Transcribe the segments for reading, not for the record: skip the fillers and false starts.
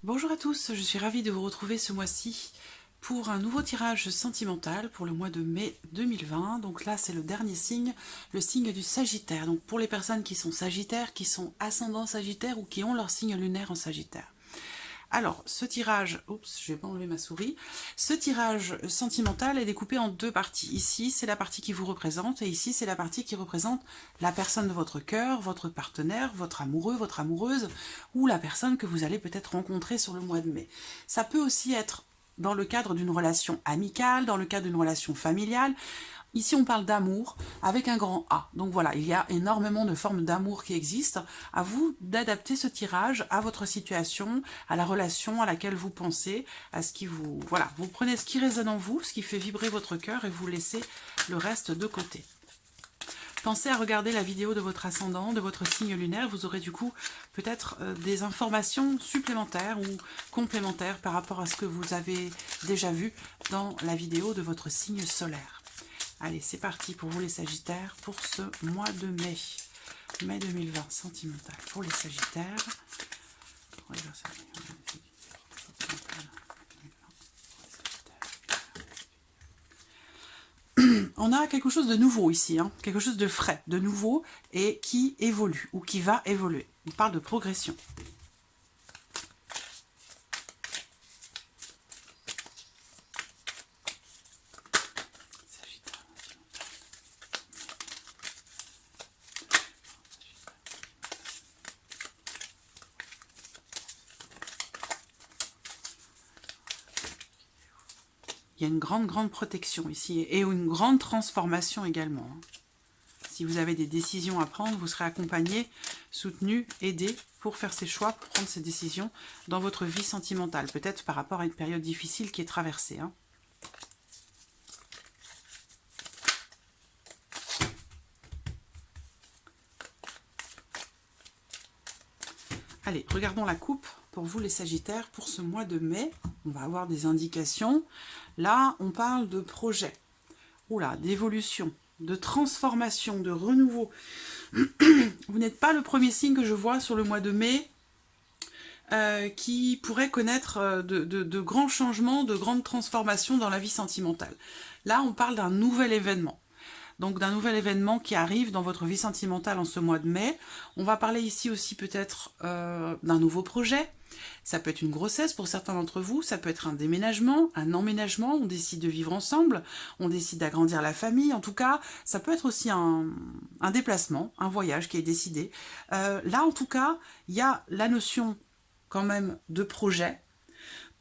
Bonjour à tous, je suis ravie de vous retrouver ce mois-ci pour un nouveau tirage sentimental pour le mois de mai 2020. Donc là, c'est le dernier signe, le signe du Sagittaire. Donc pour les personnes qui sont Sagittaires, qui sont ascendants Sagittaires ou qui ont leur signe lunaire en Sagittaire. Alors, ce tirage, oups, je vais pas enlever ma souris, ce tirage sentimental est découpé en deux parties. Ici, c'est la partie qui vous représente, et ici, c'est la partie qui représente la personne de votre cœur, votre partenaire, votre amoureux, votre amoureuse, ou la personne que vous allez peut-être rencontrer sur le mois de mai. Ça peut aussi être dans le cadre d'une relation amicale, dans le cadre d'une relation familiale. Ici, on parle d'amour avec un grand A. Donc voilà, il y a énormément de formes d'amour qui existent. À vous d'adapter ce tirage à votre situation, à la relation à laquelle vous pensez, à ce qui vous... Voilà, vous prenez ce qui résonne en vous, ce qui fait vibrer votre cœur et vous laissez le reste de côté. Pensez à regarder la vidéo de votre ascendant, de votre signe lunaire. Vous aurez du coup peut-être des informations supplémentaires ou complémentaires par rapport à ce que vous avez déjà vu dans la vidéo de votre signe solaire. Allez, c'est parti pour vous les Sagittaires pour ce mois de mai. Mai 2020, sentimental pour les Sagittaires. On a quelque chose de nouveau ici, hein, quelque chose de frais, de nouveau et qui évolue ou qui va évoluer. On parle de progression. Il y a une grande protection ici et une grande transformation également. Si vous avez des décisions à prendre, vous serez accompagné, soutenu, aidé pour faire ces choix, pour prendre ces décisions dans votre vie sentimentale. Peut-être par rapport à une période difficile qui est traversée. Allez, regardons la coupe pour vous les Sagittaires pour ce mois de mai. On va avoir des indications. Là, on parle de projet, oula, d'évolution, de transformation, de renouveau. Vous n'êtes pas le premier signe que je vois sur le mois de mai qui pourrait connaître de grands changements, de grandes transformations dans la vie sentimentale. Là, on parle d'un nouvel événement. Donc d'un nouvel événement qui arrive dans votre vie sentimentale en ce mois de mai. On va parler ici aussi peut-être d'un nouveau projet. Ça peut être une grossesse pour certains d'entre vous, ça peut être un déménagement, un emménagement, on décide de vivre ensemble, on décide d'agrandir la famille, en tout cas, ça peut être aussi un déplacement, un voyage qui est décidé. Là, en tout cas, il y a la notion quand même de projet,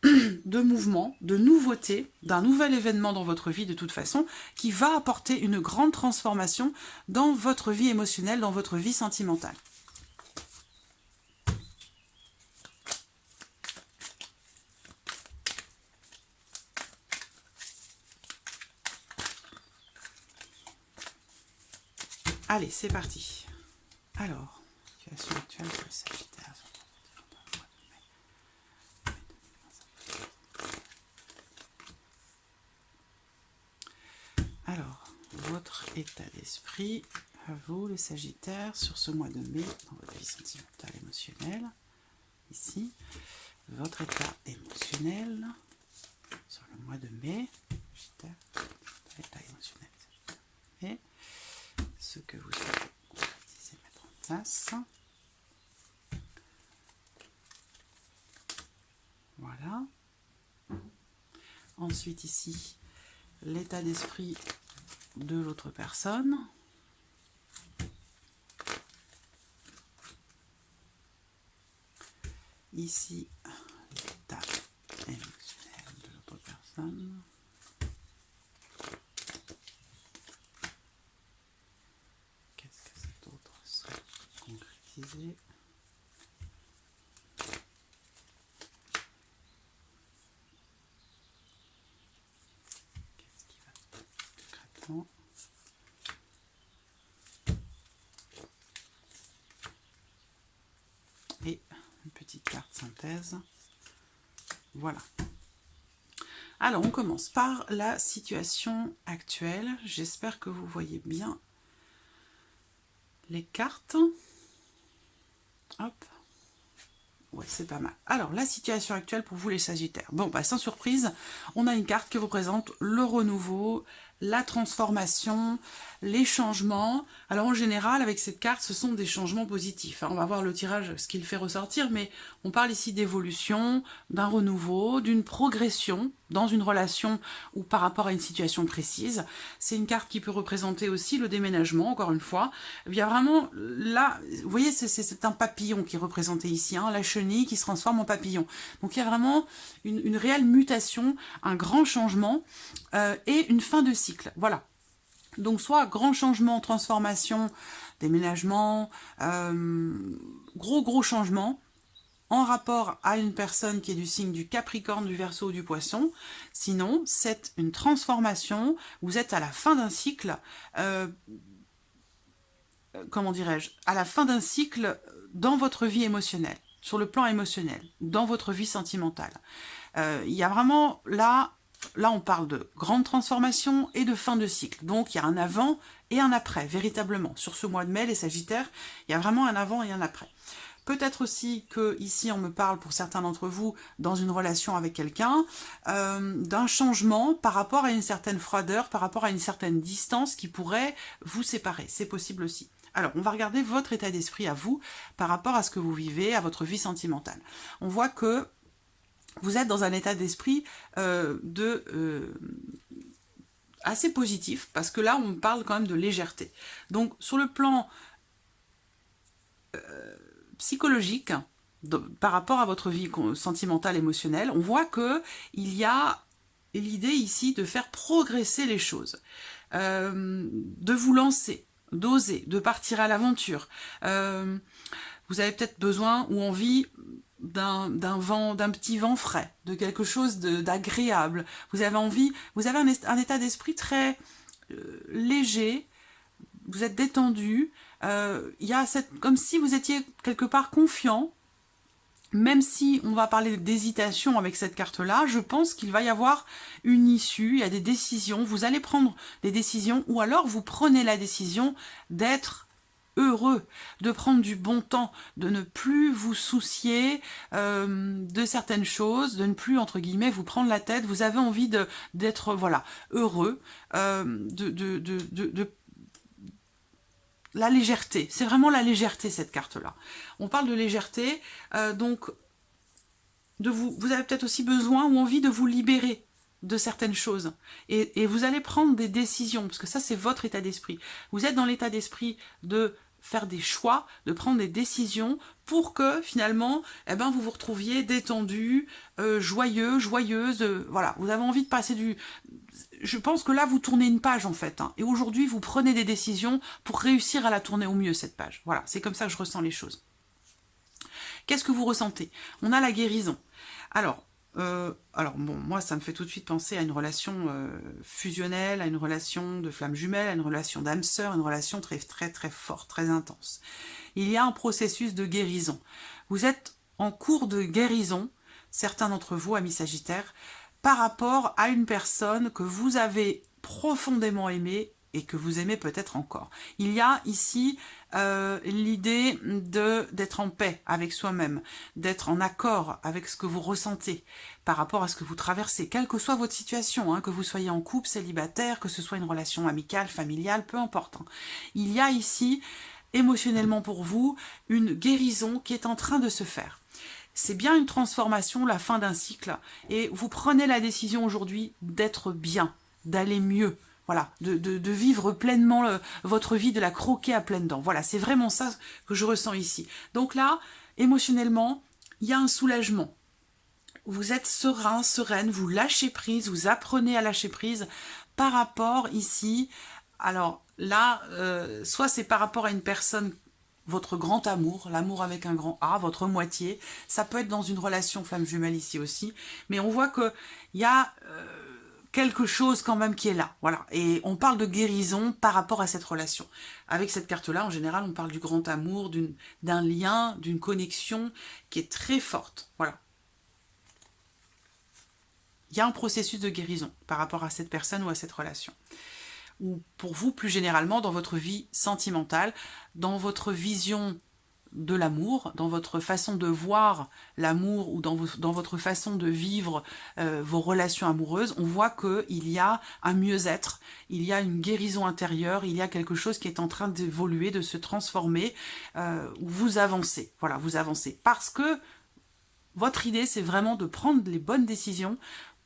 de mouvement, de nouveauté, d'un nouvel événement dans votre vie de toute façon, qui va apporter une grande transformation dans votre vie émotionnelle, dans votre vie sentimentale. Allez, c'est parti. Alors, situation actuelle pour les Sagittaires. Alors, votre état d'esprit, à vous les Sagittaires, sur ce mois de mai, dans votre vie sentimentale émotionnelle, ici, votre état émotionnel, sur le mois de mai, Sagittaire, état émotionnel, et ce que vous allez concrétiser, mettre en place. Voilà. Ensuite, ici, l'état d'esprit de l'autre personne. Ici, l'état émotionnel de l'autre personne. Qu'est-ce que cet autre serait concrétisé? Qu'est-ce qui va concrètement? Et une petite carte synthèse. Voilà. Alors, on commence par la situation actuelle. J'espère que vous voyez bien les cartes. Hop. Ouais, c'est pas mal. Alors, la situation actuelle pour vous les Sagittaires. Bon, bah, sans surprise, on a une carte qui représente le renouveau, la transformation, les changements. Alors, en général, avec cette carte, ce sont des changements positifs, hein. On va voir le tirage, ce qu'il fait ressortir, mais on parle ici d'évolution, d'un renouveau, d'une progression dans une relation ou par rapport à une situation précise. C'est une carte qui peut représenter aussi le déménagement, encore une fois. Il y a vraiment, là, vous voyez, c'est un papillon qui est représenté ici, hein, la chenille qui se transforme en papillon. Donc il y a vraiment une réelle mutation, un grand changement et une fin de cycle. Voilà. Donc soit grand changement, transformation, déménagement, gros changement, en rapport à une personne qui est du signe du Capricorne, du Verseau ou du Poisson. Sinon, c'est une transformation, vous êtes à la fin d'un cycle, comment dirais-je, à la fin d'un cycle dans votre vie émotionnelle, sur le plan émotionnel, dans votre vie sentimentale. Il y a vraiment, là on parle de grande transformation et de fin de cycle. Donc il y a un avant et un après, véritablement. Sur ce mois de mai, les Sagittaires, il y a vraiment un avant et un après. Peut-être aussi que ici on me parle pour certains d'entre vous dans une relation avec quelqu'un d'un changement par rapport à une certaine froideur, par rapport à une certaine distance qui pourrait vous séparer. C'est possible aussi. Alors, on va regarder votre état d'esprit à vous par rapport à ce que vous vivez, à votre vie sentimentale. On voit que vous êtes dans un état d'esprit assez positif, parce que là, on parle quand même de légèreté. Donc, sur le plan psychologique, par rapport à votre vie sentimentale, émotionnelle, on voit que il y a l'idée ici de faire progresser les choses, de vous lancer, d'oser, de partir à l'aventure. Vous avez peut-être besoin ou envie d'un petit vent frais, de quelque chose d'agréable. Vous avez envie, vous avez un état d'esprit très léger, vous êtes détendu, il y a comme si vous étiez quelque part confiant. Même si on va parler d'hésitation avec cette carte-là, je pense qu'il va y avoir une issue, il y a des décisions, vous allez prendre des décisions, ou alors vous prenez la décision d'être heureux, de prendre du bon temps, de ne plus vous soucier de certaines choses, de ne plus, entre guillemets, vous prendre la tête. Vous avez envie d'être, voilà, heureux, la légèreté, c'est vraiment la légèreté cette carte-là. On parle de légèreté, donc vous avez peut-être aussi besoin ou envie de vous libérer de certaines choses. Et vous allez prendre des décisions, parce que ça c'est votre état d'esprit. Vous êtes dans l'état d'esprit de faire des choix, de prendre des décisions pour que finalement vous vous retrouviez détendu, joyeux, joyeuse, voilà, vous avez envie de passer je pense que là vous tournez une page en fait, hein, et aujourd'hui vous prenez des décisions pour réussir à la tourner au mieux cette page. Voilà, c'est comme ça que je ressens les choses. Qu'est-ce que vous ressentez? On a la guérison. Alors bon, moi ça me fait tout de suite penser à une relation fusionnelle, à une relation de flamme jumelle, à une relation d'âme sœur, une relation très forte, très intense. Il y a un processus de guérison. Vous êtes en cours de guérison, certains d'entre vous, amis Sagittaires, par rapport à une personne que vous avez profondément aimée et que vous aimez peut-être encore. Il y a ici l'idée d'être en paix avec soi-même, d'être en accord avec ce que vous ressentez par rapport à ce que vous traversez, quelle que soit votre situation, hein, que vous soyez en couple, célibataire, que ce soit une relation amicale, familiale, peu importe. Hein. Il y a ici, émotionnellement pour vous, une guérison qui est en train de se faire. C'est bien une transformation, la fin d'un cycle, et vous prenez la décision aujourd'hui d'être bien, d'aller mieux. Voilà, de vivre pleinement votre vie, de la croquer à pleines dents. Voilà, c'est vraiment ça que je ressens ici. Donc là, émotionnellement, il y a un soulagement. Vous êtes serein, sereine, vous lâchez prise, vous apprenez à lâcher prise par rapport ici. Alors là, soit c'est par rapport à une personne, votre grand amour, l'amour avec un grand A, votre moitié. Ça peut être dans une relation flamme jumelle ici aussi. Mais on voit qu'il y a quelque chose quand même qui est là, voilà. Et on parle de guérison par rapport à cette relation. Avec cette carte-là, en général, on parle du grand amour, d'un lien, d'une connexion qui est très forte, voilà. Il y a un processus de guérison par rapport à cette personne ou à cette relation. Ou pour vous, plus généralement, dans votre vie sentimentale, dans votre vision de l'amour, dans votre façon de voir l'amour ou dans votre façon de vivre vos relations amoureuses, on voit qu'il y a un mieux-être, il y a une guérison intérieure, il y a quelque chose qui est en train d'évoluer, de se transformer, où vous avancez. Voilà, vous avancez. Parce que votre idée, c'est vraiment de prendre les bonnes décisions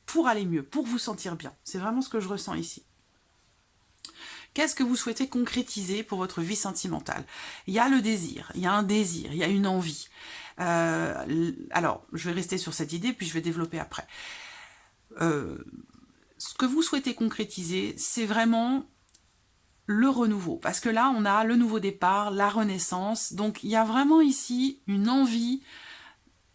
pour aller mieux, pour vous sentir bien. C'est vraiment ce que je ressens ici. Qu'est-ce que vous souhaitez concrétiser pour votre vie sentimentale? Il y a le désir, il y a un désir, il y a une envie. Alors, je vais rester sur cette idée, puis je vais développer après. Ce que vous souhaitez concrétiser, c'est vraiment le renouveau. Parce que là, on a le nouveau départ, la renaissance. Donc, il y a vraiment ici une envie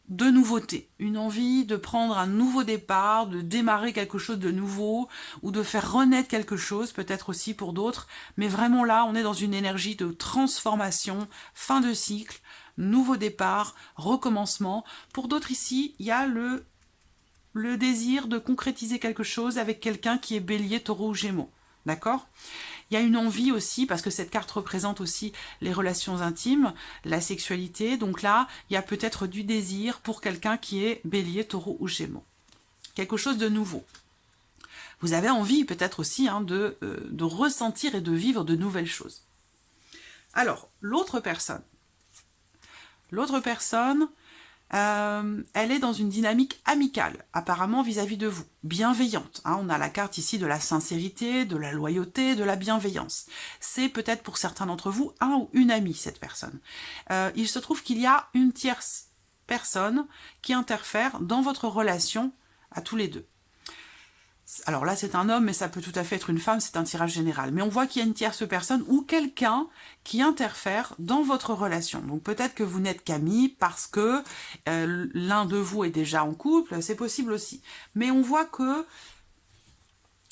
de nouveauté, une envie de prendre un nouveau départ, de démarrer quelque chose de nouveau, ou de faire renaître quelque chose, peut-être aussi pour d'autres, mais vraiment là, on est dans une énergie de transformation, fin de cycle, nouveau départ, recommencement. Pour d'autres ici, il y a le désir de concrétiser quelque chose avec quelqu'un qui est Bélier, Taureau ou Gémeaux, d'accord ? Il y a une envie aussi, parce que cette carte représente aussi les relations intimes, la sexualité. Donc là, il y a peut-être du désir pour quelqu'un qui est Bélier, Taureau ou Gémeaux. Quelque chose de nouveau. Vous avez envie peut-être aussi de ressentir et de vivre de nouvelles choses. Alors, l'autre personne, elle est dans une dynamique amicale, apparemment vis-à-vis de vous, bienveillante. On a la carte ici de la sincérité, de la loyauté, de la bienveillance. C'est peut-être pour certains d'entre vous un ou une amie, cette personne. Il se trouve qu'il y a une tierce personne qui interfère dans votre relation à tous les deux. Alors là, c'est un homme, mais ça peut tout à fait être une femme, c'est un tirage général. Mais on voit qu'il y a une tierce personne ou quelqu'un qui interfère dans votre relation. Donc peut-être que vous n'êtes qu'amis parce que l'un de vous est déjà en couple, c'est possible aussi. Mais on voit que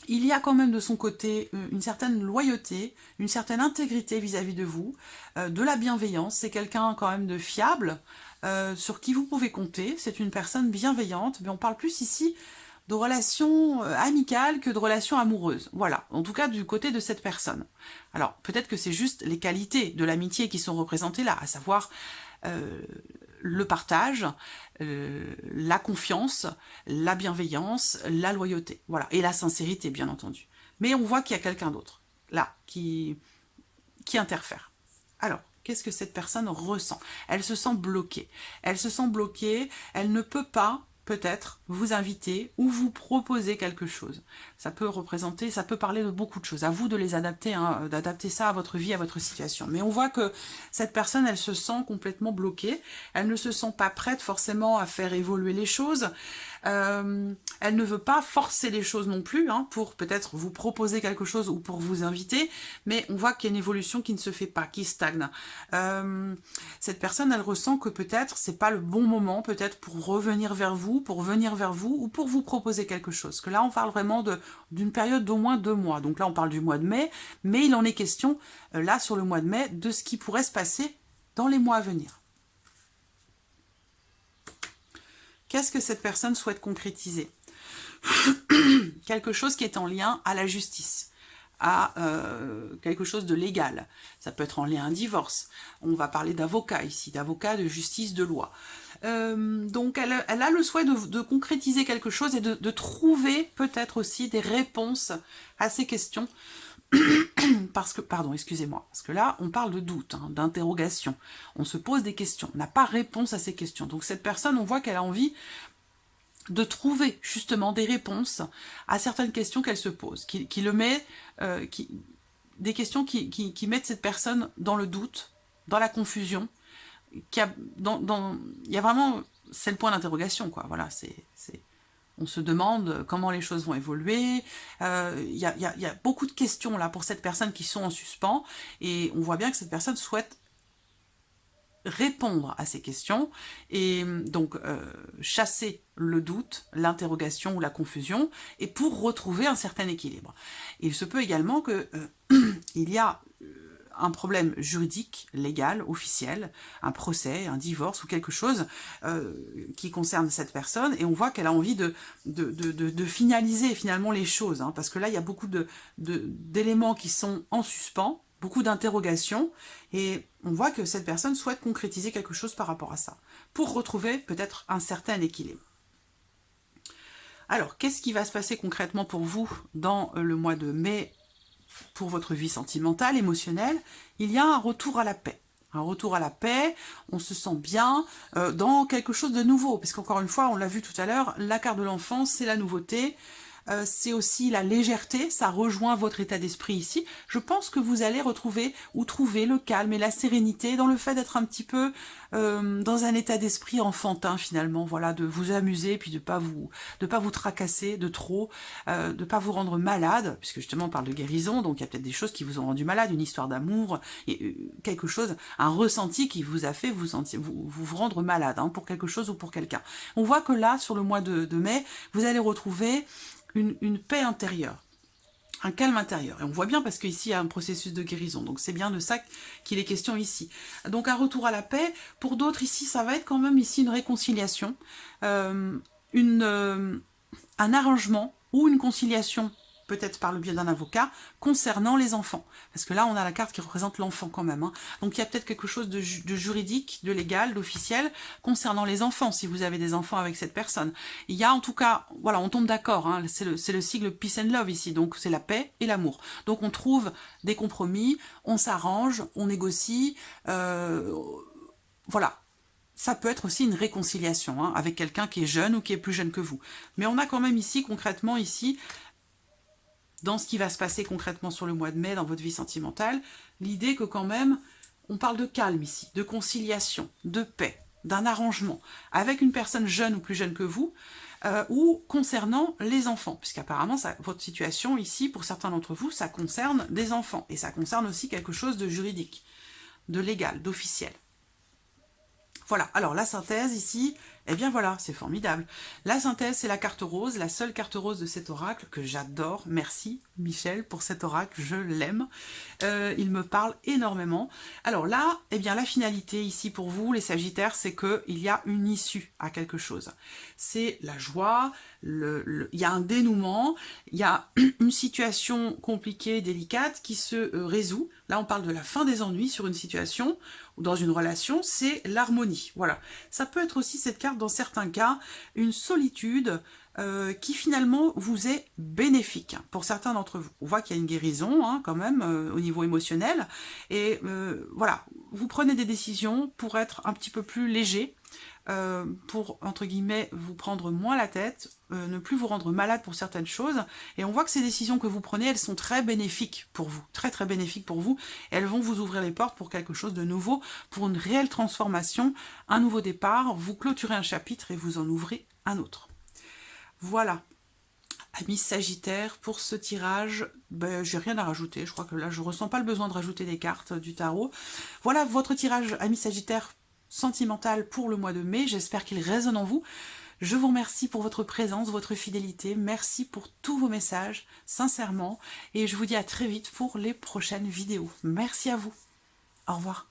il y a quand même de son côté une certaine loyauté, une certaine intégrité vis-à-vis de vous, de la bienveillance. C'est quelqu'un quand même de fiable, sur qui vous pouvez compter. C'est une personne bienveillante, mais on parle plus ici de relations amicales que de relations amoureuses. Voilà, en tout cas du côté de cette personne. Alors, peut-être que c'est juste les qualités de l'amitié qui sont représentées là, à savoir le partage, la confiance, la bienveillance, la loyauté. Voilà, et la sincérité, bien entendu. Mais on voit qu'il y a quelqu'un d'autre, là, qui interfère. Alors, qu'est-ce que cette personne ressent? Elle se sent bloquée. Elle se sent bloquée, elle ne peut pas peut-être vous inviter ou vous proposer quelque chose. Ça peut représenter, ça peut parler de beaucoup de choses. À vous de les adapter, d'adapter ça à votre vie, à votre situation. Mais on voit que cette personne, elle se sent complètement bloquée. Elle ne se sent pas prête forcément à faire évoluer les choses. Elle ne veut pas forcer les choses non plus, pour peut-être vous proposer quelque chose ou pour vous inviter, mais on voit qu'il y a une évolution qui ne se fait pas, qui stagne. Cette personne, elle ressent que peut-être c'est pas le bon moment, peut-être pour revenir vers vous, pour venir vers vous, ou pour vous proposer quelque chose. Parce que là, on parle vraiment d'une période d'au moins 2 mois. Donc là, on parle du mois de mai, mais il en est question, là, sur le mois de mai, de ce qui pourrait se passer dans les mois à venir. Qu'est-ce que cette personne souhaite concrétiser? Quelque chose qui est en lien à la justice, à quelque chose de légal. Ça peut être en lien à un divorce. On va parler d'avocat ici, d'avocat, de justice, de loi. Donc elle a le souhait de concrétiser quelque chose et de trouver peut-être aussi des réponses à ces questions. Parce que, pardon, excusez-moi, parce que là, on parle de doute, d'interrogation. On se pose des questions, on n'a pas réponse à ces questions. Donc cette personne, on voit qu'elle a envie de trouver justement des réponses à certaines questions qu'elle se pose, des questions qui mettent cette personne dans le doute, dans la confusion, il y a vraiment, c'est le point d'interrogation, quoi. Voilà, on se demande comment les choses vont évoluer. Il y a beaucoup de questions là pour cette personne qui sont en suspens, et on voit bien que cette personne souhaite répondre à ces questions et donc chasser le doute, l'interrogation ou la confusion, et pour retrouver un certain équilibre. Il se peut également que il y a un problème juridique, légal, officiel, un procès, un divorce ou quelque chose qui concerne cette personne, et on voit qu'elle a envie de finaliser finalement les choses, parce que là il y a beaucoup d'éléments qui sont en suspens, beaucoup d'interrogations, et on voit que cette personne souhaite concrétiser quelque chose par rapport à ça, pour retrouver peut-être un certain équilibre. Alors, qu'est-ce qui va se passer concrètement pour vous dans le mois de mai pour votre vie sentimentale, émotionnelle? Il y a un retour à la paix. Un retour à la paix, on se sent bien dans quelque chose de nouveau. Parce qu'encore une fois, on l'a vu tout à l'heure, la carte de l'enfant, c'est la nouveauté. C'est aussi la légèreté, ça rejoint votre état d'esprit ici. Je pense que vous allez retrouver ou trouver le calme et la sérénité dans le fait d'être un petit peu dans un état d'esprit enfantin finalement, voilà, de vous amuser, puis de pas vous tracasser de trop, de pas vous rendre malade, puisque justement on parle de guérison, donc il y a peut-être des choses qui vous ont rendu malade, une histoire d'amour, quelque chose, un ressenti qui vous a fait vous rendre malade, hein, pour quelque chose ou pour quelqu'un. On voit que là, sur le mois de mai, vous allez retrouver une paix intérieure, un calme intérieur. Et on voit bien parce qu'ici, il y a un processus de guérison. Donc, c'est bien de ça qu'il est question ici. Donc, un retour à la paix. Pour d'autres, ici, ça va être quand même ici une réconciliation, un arrangement ou une conciliation, peut-être par le biais d'un avocat, concernant les enfants. Parce que là, on a la carte qui représente l'enfant quand même, hein. Donc, il y a peut-être quelque chose de juridique, de légal, d'officiel, concernant les enfants, si vous avez des enfants avec cette personne. Il y a en tout cas, voilà, on tombe d'accord, hein, c'est le sigle Peace and Love ici, donc c'est la paix et l'amour. Donc, on trouve des compromis, on s'arrange, on négocie, voilà. Ça peut être aussi une réconciliation, hein, avec quelqu'un qui est jeune ou qui est plus jeune que vous. Mais on a quand même ici, concrètement, ici, dans ce qui va se passer concrètement sur le mois de mai, dans votre vie sentimentale, l'idée que quand même, on parle de calme ici, de conciliation, de paix, d'un arrangement, avec une personne jeune ou plus jeune que vous, ou concernant les enfants, puisqu'apparemment, votre situation ici, pour certains d'entre vous, ça concerne des enfants, et ça concerne aussi quelque chose de juridique, de légal, d'officiel. Voilà, alors la synthèse ici, eh bien voilà, c'est formidable. La synthèse, c'est la carte rose, la seule carte rose de cet oracle que j'adore. Merci Michel pour cet oracle, je l'aime. Il me parle énormément. Alors là, eh bien la finalité ici pour vous, les Sagittaires, c'est qu'il y a une issue à quelque chose. C'est la joie, il y a un dénouement, il y a une situation compliquée, délicate qui se résout. Là, on parle de la fin des ennuis sur une situation ou dans une relation, c'est l'harmonie. Voilà. Ça peut être aussi cette carte, dans certains cas, une solitude qui finalement vous est bénéfique pour certains d'entre vous. On voit qu'il y a une guérison, hein, quand même, au niveau émotionnel. Et voilà, vous prenez des décisions pour être un petit peu plus léger, pour, entre guillemets, vous prendre moins la tête, ne plus vous rendre malade pour certaines choses. Et on voit que ces décisions que vous prenez, elles sont très bénéfiques pour vous, très très bénéfiques pour vous. Elles vont vous ouvrir les portes pour quelque chose de nouveau, pour une réelle transformation, un nouveau départ. Vous clôturez un chapitre et vous en ouvrez un autre. Voilà, amis Sagittaires, pour ce tirage, ben, j'ai rien à rajouter. Je crois que là, je ressens pas le besoin de rajouter des cartes du tarot. Voilà votre tirage, amis Sagittaires, sentimental pour le mois de mai. J'espère qu'il résonne en vous. Je vous remercie pour votre présence, votre fidélité. Merci pour tous vos messages, sincèrement. Et je vous dis à très vite pour les prochaines vidéos. Merci à vous. Au revoir.